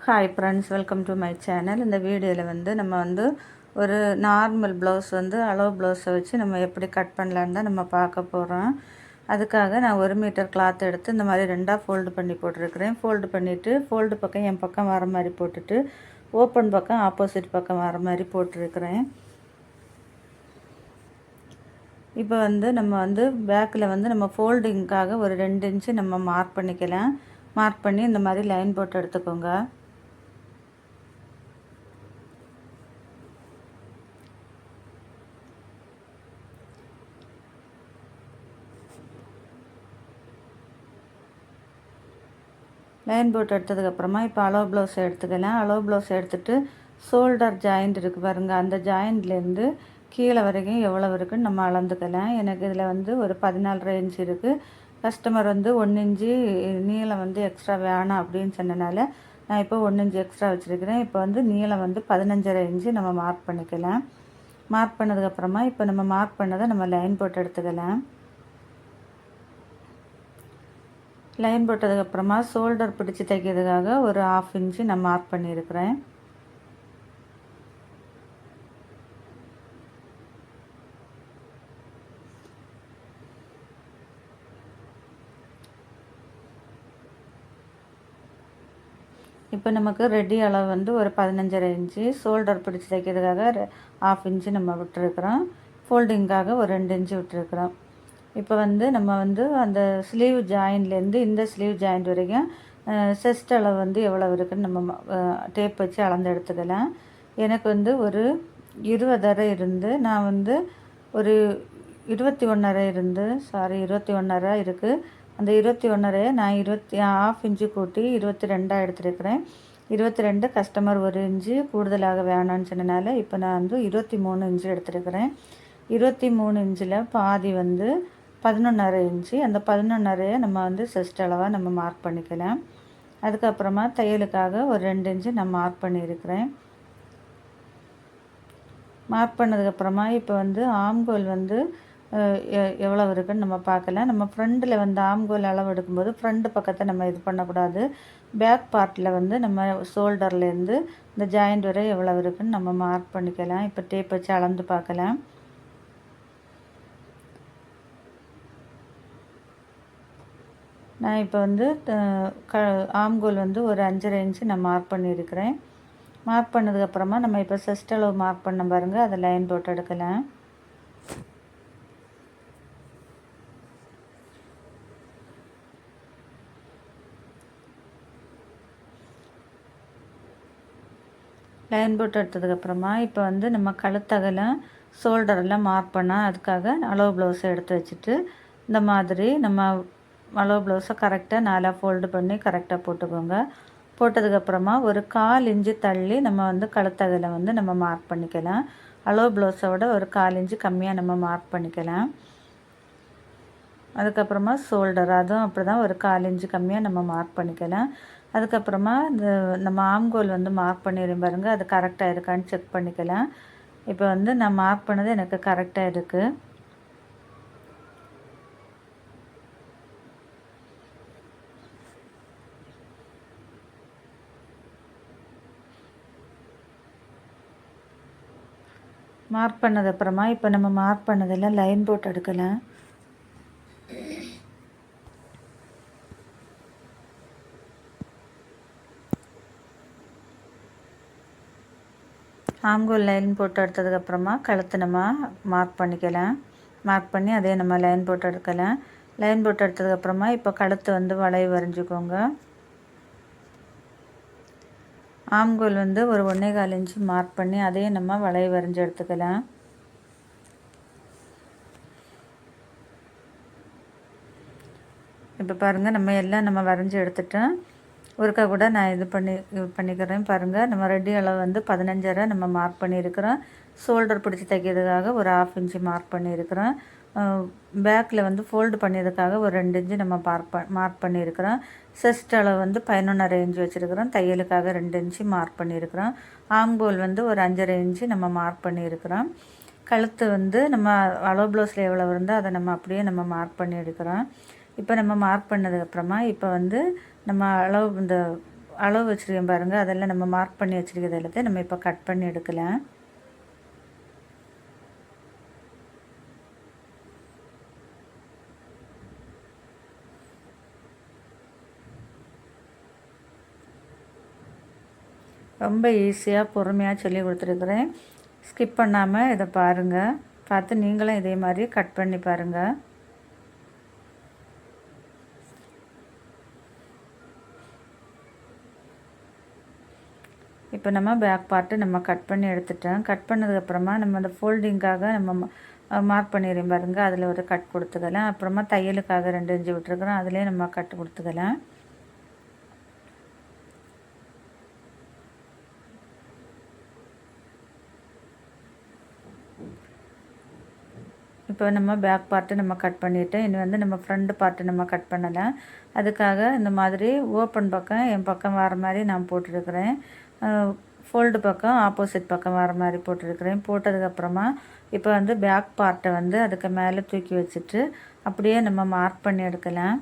Hi friends, welcome to my channel. இந்த வீடியோவில் நம்ம ஒரு நார்மல் ப்ளவுஸ் அளவு ப்ளவுஸை வச்சு நம்ம எப்படி கட் பண்ணலான்னு தான் நம்ம பார்க்க போகிறோம். அதுக்காக நான் 1 மீட்டர் கிளாத் எடுத்து இந்த மாதிரி 2ஆக ஃபோல்டு பண்ணி போட்டிருக்கிறேன். ஃபோல்டு பண்ணிவிட்டு ஃபோல்டு பக்கம் என் பக்கம் வர மாதிரி போட்டுட்டு ஓப்பன் பக்கம் ஆப்போசிட் பக்கம் வர மாதிரி போட்டிருக்கிறேன். இப்போ நம்ம பேக்கில் நம்ம ஃபோல்டிங்காக ஒரு 2 இன்ச்சு நம்ம மார்க் பண்ணிக்கலாம். மார்க் பண்ணி இந்த மாதிரி லைன் போட்டு எடுத்துக்கோங்க. லைன் போட்டு எடுத்ததுக்கப்புறமா இப்போ அளவு ப்ளவுஸ் எடுத்துக்கலாம். அளவு ப்ளவுஸ் எடுத்துகிட்டு ஷோல்டர் ஜாயிண்ட் இருக்குது பாருங்கள், அந்த ஜாயிண்ட்லேருந்து கீழே வரைக்கும் எவ்வளோ இருக்குன்னு நம்ம அளந்துக்கலாம். எனக்கு இதில் ஒரு 14.5 இன்ச்சு இருக்குது. கஸ்டமர் 1 இன்ச்சு நீளம் எக்ஸ்ட்ரா வேணாம் அப்படின்னு சொன்னனால நான் இப்போ 1 இன்ச்சு எக்ஸ்ட்ரா வச்சுருக்கிறேன். இப்போ நீளம் 15.5 இன்ச்சு நம்ம மார்க் பண்ணிக்கலாம். மார்க் பண்ணதுக்கப்புறமா இப்போ நம்ம மார்க் பண்ணதை நம்ம லைன் போட்டு எடுத்துக்கலாம். லைன் போட்டதுக்கப்புறமா ஷோல்டர் பிடிச்சி தைக்கிறதுக்காக ஒரு 1/2 இன்ச்சு நான் மார்க் பண்ணியிருக்கிறேன். இப்போ நமக்கு ரெடி அளவு ஒரு 15.5 இன்ச்சு, ஷோல்டர் பிடிச்சி தைக்கிறதுக்காக 1/2 இன்ச்சு நம்ம விட்டுருக்குறோம். ஃபோல்டிங்காக ஒரு 2 இன்ச்சு விட்டுருக்குறோம். இப்போ நம்ம அந்த ஸ்லீவ் ஜாயின்லேருந்து இந்த ஸ்லீவ் ஜாயிண்ட் வரைக்கும் செஸ்ட் அளவு எவ்வளோ இருக்குதுன்னு நம்ம டேப் வச்சு அளந்து எடுத்துக்கலாம். எனக்கு ஒரு 20.5 இருந்து நான் ஒரு 21.5 இருந்து 21.5 இருக்குது. அந்த 21.5 நான் 1/2 இன்ச்சு கூட்டி 22 எடுத்துருக்கிறேன். 22 கஸ்டமர் 1 இன்ச்சு கூடுதலாக வேணான்னு சொன்னனால இப்போ நான் 23 இன்ச்சு எடுத்துருக்கிறேன். 23 இன்ச்சில் பாதி 11.5 இன்ச்சு. அந்த 11.5 நம்ம செஸ்ட் அளவாக நம்ம மார்க் பண்ணிக்கலாம். அதுக்கப்புறமா தையலுக்காக ஒரு 2 இன்ச்சு நான் மார்க் பண்ணியிருக்கிறேன். மார்க் பண்ணதுக்கப்புறமா இப்போ ஆம்கோல் எவ்வளோ இருக்குதுன்னு நம்ம பார்க்கலாம். நம்ம ஃப்ரண்டில் ஆம்கோல் அளவு எடுக்கும்போது ஃப்ரண்ட் பக்கத்தை நம்ம இது பண்ணக்கூடாது. பேக் பார்ட்டில் நம்ம ஷோல்டர்லேருந்து இந்த ஜாயிண்ட் வரை எவ்வளோ இருக்குதுன்னு நம்ம மார்க் பண்ணிக்கலாம். இப்போ டேப் வச்சு அளந்து பார்க்கலாம். நான் இப்போ ஆம்கோல் ஒரு 5.5 இன்ச்சு நான் மார்க் பண்ணியிருக்கிறேன். மார்க் பண்ணதுக்கப்புறமா நம்ம இப்போ செஸ்ட் அளவு மார்க் பண்ண பாருங்கள், அதை லைன் போட்டு எடுக்கலாம். லைன் போட்டு எடுத்ததுக்கப்புறமா இப்போ நம்ம கழுத்தகலம் ஷோல்டரெல்லாம் மார்க் பண்ணால் அதுக்காக அளவு ப்ளவுஸை எடுத்து வச்சுட்டு இந்த மாதிரி நம்ம அளவு ப்ளவுஸை கரெக்டாக 4ஆக ஃபோல்டு பண்ணி கரெக்டாக போட்டுக்கோங்க. போட்டதுக்கப்புறமா ஒரு 1/4 இன்ச்சு தள்ளி நம்ம கழுத்தகலம் நம்ம மார்க் பண்ணிக்கலாம். அளவு ப்ளவுஸோட ஒரு 1/4 இன்ச்சு கம்மியாக நம்ம மார்க் பண்ணிக்கலாம். அதுக்கப்புறமா ஷோல்டர் அதுவும் அப்படி தான் ஒரு 1/4 இன்ச்சு கம்மியாக நம்ம மார்க் பண்ணிக்கலாம். அதுக்கப்புறமா இந்த நம்ம ஆம்கோல் மார்க் பண்ணிடுறேன் பாருங்கள், அது கரெக்டாக இருக்கான்னு செக் பண்ணிக்கலாம். இப்போ நான் மார்க் பண்ணது எனக்கு கரெக்டாக இருக்குது. மார்க் பண்ணதுக்கப்புறமா இப்போ நம்ம மார்க் பண்ணதெல்லாம் லைன் போட்டு எடுக்கலாம். ஆம்கோல் லைன் போட்டு எடுத்ததுக்கப்புறமா கழுத்து நம்ம மார்க் பண்ணிக்கலாம். மார்க் பண்ணி அதே நம்ம லைன் போட்டு எடுக்கலாம். லைன் போட்டு எடுத்ததுக்கப்புறமா இப்போ கழுத்து வளைவு வரைஞ்சிக்கோங்க. ஆம்கோல் ஒரு 1.25 இன்ச்சு மார்க் பண்ணி அதே நம்ம வளைவு வரைஞ்சி எடுத்துக்கலாம். இப்போ பாருங்கள், நம்ம எல்லாம் நம்ம வரைஞ்சி எடுத்துட்டோம். ஒருக்கா கூட நான் இது பண்ணிக்கிறேன் பாருங்கள். நம்ம ரெடி அளவு 15.5 நம்ம மார்க் பண்ணியிருக்கிறோம். ஷோல்டர் பிடிச்சி தைக்கிறதுக்காக ஒரு 1/2 இன்ச்சு மார்க் பண்ணியிருக்கிறோம். பேக்கில் ஃபோல்டு பண்ணியதுக்காக ஒரு 2 இன்ச்சு நம்ம மார்க் பண்ணியிருக்கிறோம். செஸ்ட் அளவு 11.5 இன்ச்சு வச்சுருக்கிறோம். தையலுக்காக 2 இன்ச்சு மார்க் பண்ணியிருக்கிறோம். ஆம்கோல் ஒரு 5.5 இன்ச்சு நம்ம மார்க் பண்ணியிருக்கிறோம். கழுத்து நம்ம அளவு ப்ளவுஸில் எவ்வளோ இருந்தால் அதை நம்ம அப்படியே நம்ம மார்க் பண்ணி எடுக்கிறோம். இப்போ நம்ம மார்க் பண்ணதுக்கப்புறமா இப்போ நம்ம அளவு இந்த அளவு வச்சுருக்கேன் பாருங்கள், அதெல்லாம் நம்ம மார்க் பண்ணி வச்சுருக்கிறது எல்லாத்தையும் நம்ம இப்போ கட் பண்ணி எடுக்கலாம். ரொம்ப ஈஸியாக பொறுமையாக சொல்லி கொடுத்துருக்குறேன். ஸ்கிப் பண்ணாமல் இதை பாருங்கள். பார்த்து நீங்களும் இதே மாதிரி கட் பண்ணி பாருங்கள். இப்போ நம்ம பேக் பார்ட்டு நம்ம கட் பண்ணி எடுத்துட்டோம். கட் பண்ணதுக்கப்புறமா நம்ம அந்த ஃபோல்டிங்காக நம்ம மார்க் பண்ணிடுறோம் பாருங்கள், அதில் ஒரு கட் கொடுத்துக்கலாம். அப்புறமா தையலுக்காக 2 இன்ச்சு விட்டுருக்குறோம், அதிலே நம்ம கட் கொடுத்துக்கலாம். இப்போ நம்ம பேக் பார்ட்டு நம்ம கட் பண்ணிவிட்டோம். இனி வந்து நம்ம ஃப்ரண்ட் பார்ட்டு நம்ம கட் பண்ணலாம். அதுக்காக இந்த மாதிரி ஓப்பன் பக்கம் என் பக்கம் வர மாதிரி நான் போட்டுருக்குறேன். ஃபோல்டு பக்கம் ஆப்போசிட் பக்கம் வர மாதிரி போட்டுருக்குறேன். போட்டதுக்கப்புறமா இப்போ வந்து பேக் பார்ட்டை வந்து அதுக்கு மேலே தூக்கி வச்சுட்டு அப்படியே நம்ம மார்க் பண்ணி எடுக்கலாம்.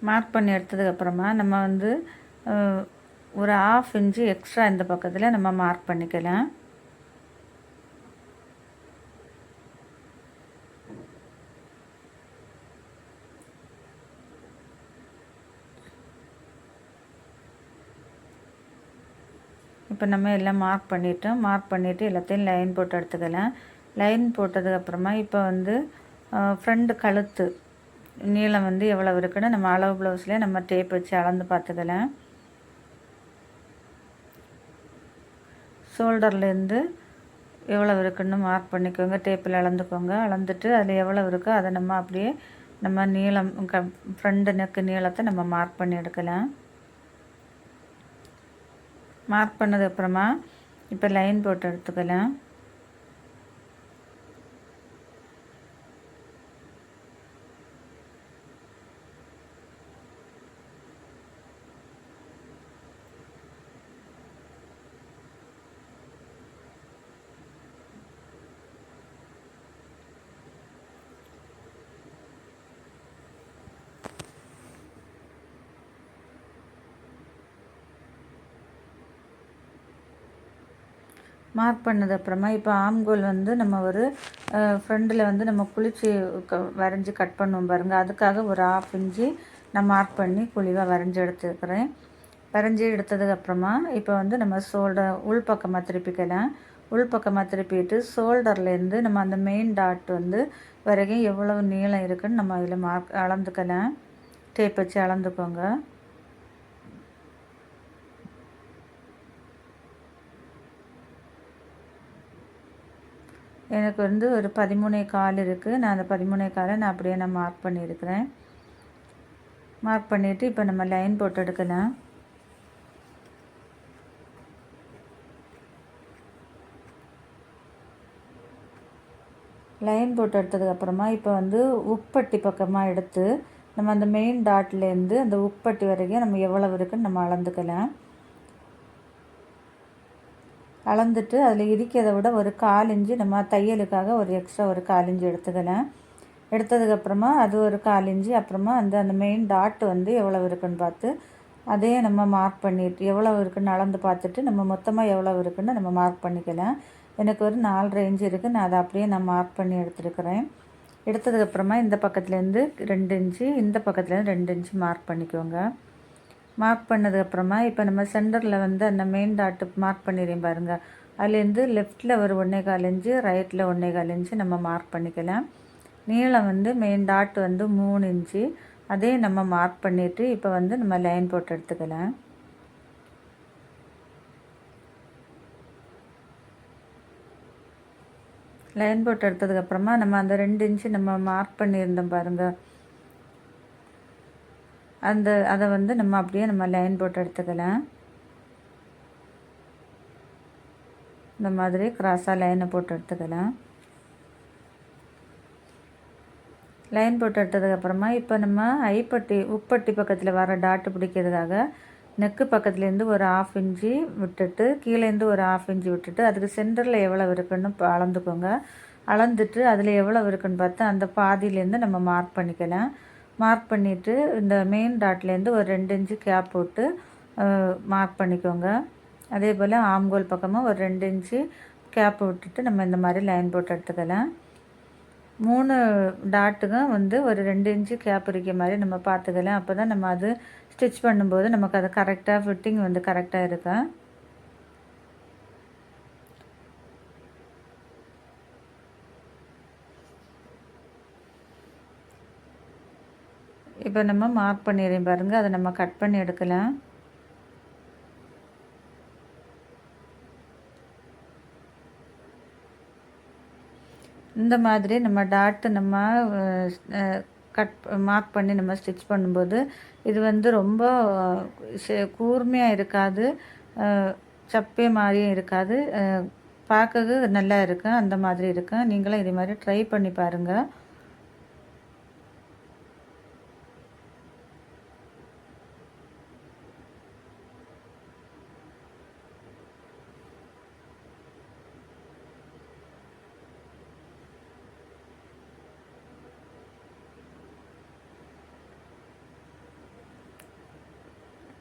மார்க் பண்ணி எடுத்ததுக்கப்புறமா நம்ம வந்து ஒரு 1/2 இன்ச்சு எக்ஸ்ட்ரா இந்த பக்கத்தில் நம்ம மார்க் பண்ணிக்கலாம். இப்போ நம்ம எல்லாம் மார்க் பண்ணிவிட்டோம். மார்க் பண்ணிவிட்டு எல்லாத்தையும் லைன் போட்டு எடுத்துக்கலாம். லைன் போட்டதுக்கப்புறமா இப்போ வந்து ஃப்ரண்ட் கழுத்து நீளம் வந்து எவ்வளோ இருக்குன்னு நம்ம அளவு ப்ளவுஸ்லேயே நம்ம டேப் வச்சு அளந்து பார்த்துக்கலாம். ஷோல்டர்லேருந்து எவ்வளோ இருக்குன்னு மார்க் பண்ணிக்கோங்க, டேப்பில் அளந்துக்கோங்க. அளந்துட்டு அதில் எவ்வளோ இருக்கோ அதை நம்ம அப்படியே நம்ம நீளம் ஃப்ரண்ட் நெக்கு நீளத்தை நம்ம மார்க் பண்ணி எடுக்கலாம். மார்க் பண்ணதுக்கப்புறமா இப்போ லைன் போட்டு எடுத்துக்கலாம். மார்க் பண்ணதுக்கப்புறமா இப்போ ஆம்கோல் வந்து நம்ம ஒரு ஃப்ரண்டில் வந்து நம்ம குளிச்சு வரைஞ்சி கட் பண்ணுவோம் பாருங்கள், அதுக்காக ஒரு 1/2 இன்ச்சு நான் மார்க் பண்ணி குழிவாக வரைஞ்சி எடுத்துக்கிறேன். வரைஞ்சி எடுத்ததுக்கப்புறமா இப்போ வந்து நம்ம உள் பக்கமாக திருப்பிக்கலாம். உள் பக்கமாக திருப்பிட்டு ஷோல்டர்லேருந்து நம்ம அந்த மெயின் டாட் வந்து வரைக்கும் எவ்வளவு நீளம் இருக்குதுன்னு நம்ம அதில் அளந்துக்கலாம். டேப் வச்சு அளந்துக்கோங்க. எனக்கு வந்து ஒரு 13.25 இருக்குது. நான் அந்த 13.25 நான் அப்படியே நான் மார்க் பண்ணியிருக்கிறேன். மார்க் பண்ணிவிட்டு இப்போ நம்ம லைன் போட்டு எடுக்கலாம். லைன் போட்டு எடுத்ததுக்கப்புறமா இப்போ வந்து உப்பட்டி பக்கமாக எடுத்து நம்ம அந்த மெயின் டாட்லேருந்து அந்த உப்பட்டி வரைக்கும் நம்ம எவ்வளவு இருக்குன்னு நம்ம அளந்துக்கலாம். அளந்துட்டு அதில் இருக்கிறத விட ஒரு 1/4 இன்ச்சு நம்ம தையலுக்காக ஒரு எக்ஸ்ட்ரா ஒரு 1/4 இன்ச்சு எடுத்துக்கலாம். எடுத்ததுக்கப்புறமா அது ஒரு 1/4 இன்ச்சு அப்புறமா அந்த மெயின் டாட் வந்து எவ்வளோ இருக்குன்னு பார்த்து அதையே நம்ம மார்க் பண்ணிட்டு எவ்வளோ இருக்குன்னு அளந்து பார்த்துட்டு நம்ம மொத்தமாக எவ்வளோ இருக்குன்னு நம்ம மார்க் பண்ணிக்கலாம். எனக்கு ஒரு 4.5 இன்ச்சு இருக்குது. நான் அதை அப்படியே நான் மார்க் பண்ணி எடுத்துருக்கிறேன். எடுத்ததுக்கப்புறமா இந்த பக்கத்துலேருந்து 2 இன்ச்சு, இந்த பக்கத்துலேருந்து 2 இன்ச்சு மார்க் பண்ணிக்கோங்க. மார்க் பண்ணதுக்கப்புறமா இப்போ நம்ம சென்டரில் வந்து அந்த மெயின் டாட்டு மார்க் பண்ணிடுறேன் பாருங்கள், அதுலேருந்து லெஃப்ட்டில் ஒரு 1.25 இன்ச்சு, ரைட்டில் 1.25 இன்ச்சு நம்ம மார்க் பண்ணிக்கலாம். நீளம் வந்து மெயின் டாட் வந்து 3 இன்ச்சு, அதே நம்ம மார்க் பண்ணிவிட்டு இப்போ வந்து நம்ம லைன் போட்டு எடுத்துக்கலாம். லைன் போட்டு எடுத்ததுக்கப்புறமா நம்ம அந்த 2 இன்ச்சு நம்ம மார்க் பண்ணியிருந்தோம் பாருங்கள், அதை வந்து நம்ம அப்படியே நம்ம லைன் போட்டு எடுத்துக்கலாம். இந்த மாதிரி கிராஸாக லைனை போட்டு எடுத்துக்கலாம். லைன் போட்டு எடுத்ததுக்கப்புறமா இப்போ நம்ம ஐப்பட்டி உப்பட்டி பக்கத்தில் வர டாட்டு பிடிக்கிறதுக்காக நெக்கு பக்கத்துலேருந்து ஒரு 1/2 இன்ச்சு விட்டுட்டு கீழேருந்து ஒரு 1/2 இன்ச்சு விட்டுட்டு அதுக்கு சென்டரில் எவ்வளோ இருக்குன்னு அளந்துக்கோங்க. அளந்துட்டு அதில் எவ்வளோ இருக்குன்னு பார்த்து அந்த பாதியிலேருந்து நம்ம மார்க் பண்ணிக்கலாம். மார்க் பண்ணிவிட்டு இந்த மெயின் டாட்லேருந்து ஒரு 2 இன்ச்சு கேப் போட்டு மார்க் பண்ணிக்கோங்க. அதே போல் ஆம்கோல் பக்கமும் ஒரு 2 இன்ச்சு கேப் விட்டுட்டு நம்ம இந்த மாதிரி லைன் போட்டு எடுத்துக்கலாம். 3 டாட்டுக்கும் வந்து ஒரு 2 இன்ச்சு கேப் இருக்க மாதிரி நம்ம பார்த்துக்கலாம். அப்போ தான் நம்ம அது ஸ்டிச் பண்ணும்போது நமக்கு அது கரெக்டாக ஃபிட்டிங் வந்து கரெக்டாக இருக்கும். இப்போ நம்ம மார்க் பண்ணிடுறேன் பாருங்கள், அதை நம்ம கட் பண்ணி எடுக்கலாம். இந்த மாதிரி நம்ம டாட்டு நம்ம மார்க் பண்ணி நம்ம ஸ்டிச் பண்ணும்போது இது வந்து ரொம்ப கூர்மையாக இருக்காது, சப்பே மாதிரியும் இருக்காது, பார்க்கறது நல்லா இருக்கும். அந்த மாதிரி இருக்கும். நீங்களும் இதே மாதிரி ட்ரை பண்ணி பாருங்கள்.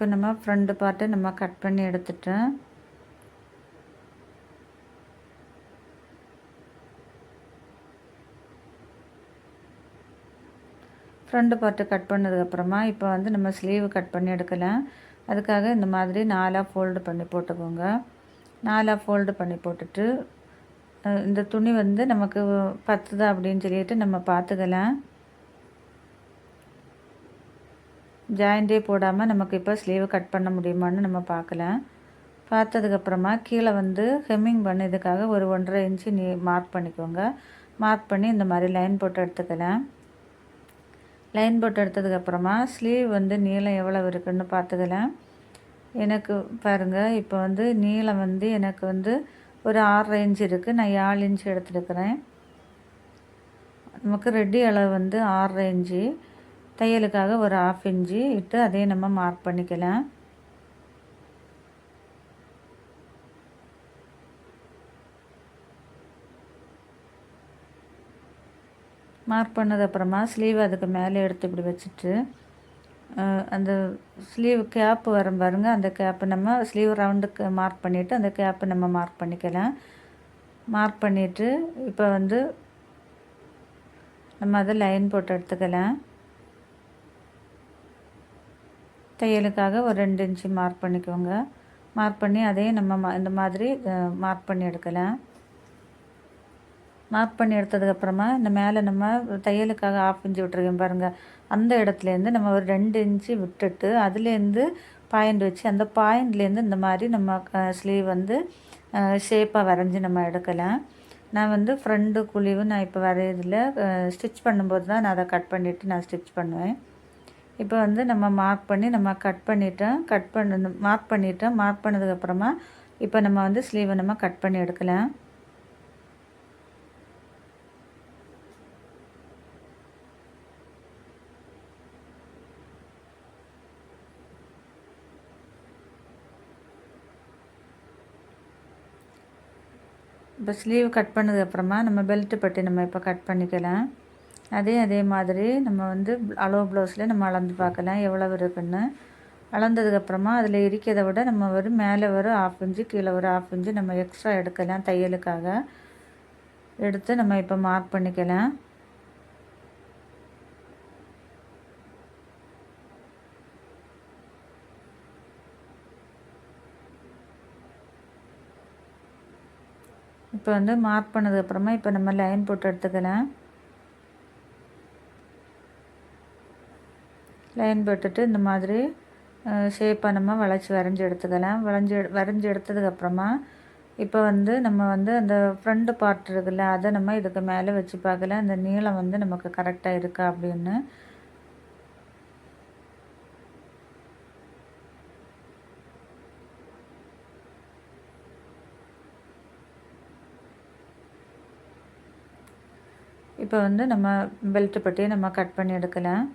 இப்போ நம்ம ஃப்ரண்ட் பார்ட்டை நம்ம கட் பண்ணி எடுத்துட்டோம். ஃப்ரண்ட் பார்ட்டு கட் பண்ணதுக்கப்புறமா இப்போ வந்து நம்ம ஸ்லீவ் கட் பண்ணி எடுக்கலாம். அதுக்காக இந்த மாதிரி 4ஆக ஃபோல்டு பண்ணி போட்டுக்கோங்க. 4ஆக ஃபோல்டு பண்ணி போட்டுட்டு இந்த துணி வந்து நமக்கு பத்துதா அப்படின்னு சொல்லிட்டு நம்ம பார்த்துக்கலாம். ஜாயிண்டே போடாமல் நமக்கு இப்போ ஸ்லீவ் கட் பண்ண முடியுமான்னு நம்ம பார்க்கலாம். பார்த்ததுக்கப்புறமா கீழே வந்து ஹெம்மிங் பண்ணதுக்காக ஒரு 1.5 இன்ச்சு மார்க் பண்ணிக்கோங்க. மார்க் பண்ணி இந்த மாதிரி லைன் போட்டு எடுத்துக்கலாம். லைன் போட்டு எடுத்ததுக்கப்புறமா ஸ்லீவ் வந்து நீளம் எவ்வளோ இருக்குதுன்னு பார்த்துக்கலாம். எனக்கு பாருங்கள், இப்போ வந்து நீளம் வந்து எனக்கு வந்து ஒரு 6.5 இன்ச்சு இருக்குது. நான் 4 இன்ச்சு எடுத்துருக்கிறேன். நமக்கு ரெடி அளவு வந்து 6.5 இன்ச்சு, தையலுக்காக ஒரு 1/2 இன்ச்சு இட்டு அதையும் நம்ம மார்க் பண்ணிக்கலாம். மார்க் பண்ணதுக்கப்புறமா ஸ்லீவ் அதுக்கு மேலே எடுத்து இப்படி வச்சுட்டு அந்த ஸ்லீவ் கேப்பு வரும் பாருங்கள், அந்த கேப்பு நம்ம ஸ்லீவ் ரவுண்டுக்கு மார்க் பண்ணிவிட்டு அந்த கேப்பு நம்ம மார்க் பண்ணிக்கலாம். மார்க் பண்ணிவிட்டு இப்போ வந்து நம்ம அதை லைன் போட்டு எடுத்துக்கலாம். தையலுக்காக ஒரு 2 இன்ச்சு மார்க் பண்ணிக்கோங்க. மார்க் பண்ணி அதையும் நம்ம இந்த மாதிரி மார்க் பண்ணி எடுக்கலாம். மார்க் பண்ணி எடுத்ததுக்கப்புறமா இந்த மேலே நம்ம தையலுக்காக 1/2 இன்ச்சு விட்டுருக்கேன் பாருங்கள், அந்த இடத்துலேருந்து நம்ம ஒரு 2 இன்ச்சு விட்டுட்டு அதுலேருந்து பாயிண்ட் வச்சு அந்த பாயிண்ட்லேருந்து இந்த மாதிரி நம்ம ஸ்லீவ் வந்து ஷேப்பாக வரைஞ்சி நம்ம எடுக்கலாம். நான் வந்து ஃப்ரண்ட்டு குழிவு நான் இப்போ வரையிறதில்ல, ஸ்டிச் பண்ணும்போது தான் நான் அதை கட் பண்ணிவிட்டு நான் ஸ்டிச் பண்ணுவேன். இப்போ வந்து நம்ம மார்க் பண்ணி நம்ம கட் பண்ணிட்டோம். மார்க் பண்ணிட்டோம். மார்க் பண்ணதுக்கப்புறமா இப்போ நம்ம வந்து ஸ்லீவை நம்ம கட் பண்ணி எடுக்கலாம். இப்போ ஸ்லீவ் கட் பண்ணதுக்கப்புறமா நம்ம பெல்ட்டு பட்டி நம்ம இப்போ கட் பண்ணிக்கலாம். அதே மாதிரி நம்ம வந்து அளவு ப்ளவுஸில் நம்ம அளந்து பார்க்கலாம் எவ்வளவு இருக்குன்னு. அளந்ததுக்கப்புறமா அதில் இருக்கிறத விட நம்ம ஒரு மேலே ஒரு 1/2 இன்ச்சு கீழே ஒரு 1/2 இன்ச்சு நம்ம எக்ஸ்ட்ரா எடுக்கலாம் தையலுக்காக. எடுத்து நம்ம இப்போ மார்க் பண்ணிக்கலாம். இப்போ வந்து மார்க் பண்ணதுக்கப்புறமா இப்போ நம்ம லைன் போட்டு எடுத்துக்கலாம். லைன் போட்டுட்டு இந்த மாதிரி ஷேப்பாக நம்ம வரைஞ்சி எடுத்துக்கலாம். வரைஞ்சி எடுத்ததுக்கப்புறமா இப்போ வந்து நம்ம வந்து அந்த ஃப்ரண்ட் பார்ட் இருக்குல்ல, அதை நம்ம இதுக்கு மேலே வச்சு பார்க்கலாம் இந்த நீளம் வந்து நமக்கு கரெக்டாக இருக்கா அப்படின்னு. இப்போ வந்து நம்ம பெல்ட் பட்டியை நம்ம கட் பண்ணி எடுக்கலாம்.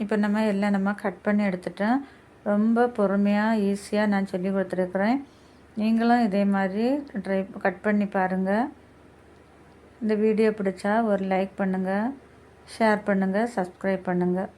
இப்போ நம்ம எல்லாம் கட் பண்ணி எடுத்துட்டோம். ரொம்ப பொறுமையாக ஈஸியாக நான் சொல்லி கொடுத்துருக்குறேன். நீங்களும் இதே மாதிரி கட் பண்ணி பாருங்கள். இந்த வீடியோ பிடிச்சா ஒரு லைக் பண்ணுங்கள், ஷேர் பண்ணுங்கள், சப்ஸ்கிரைப் பண்ணுங்கள்.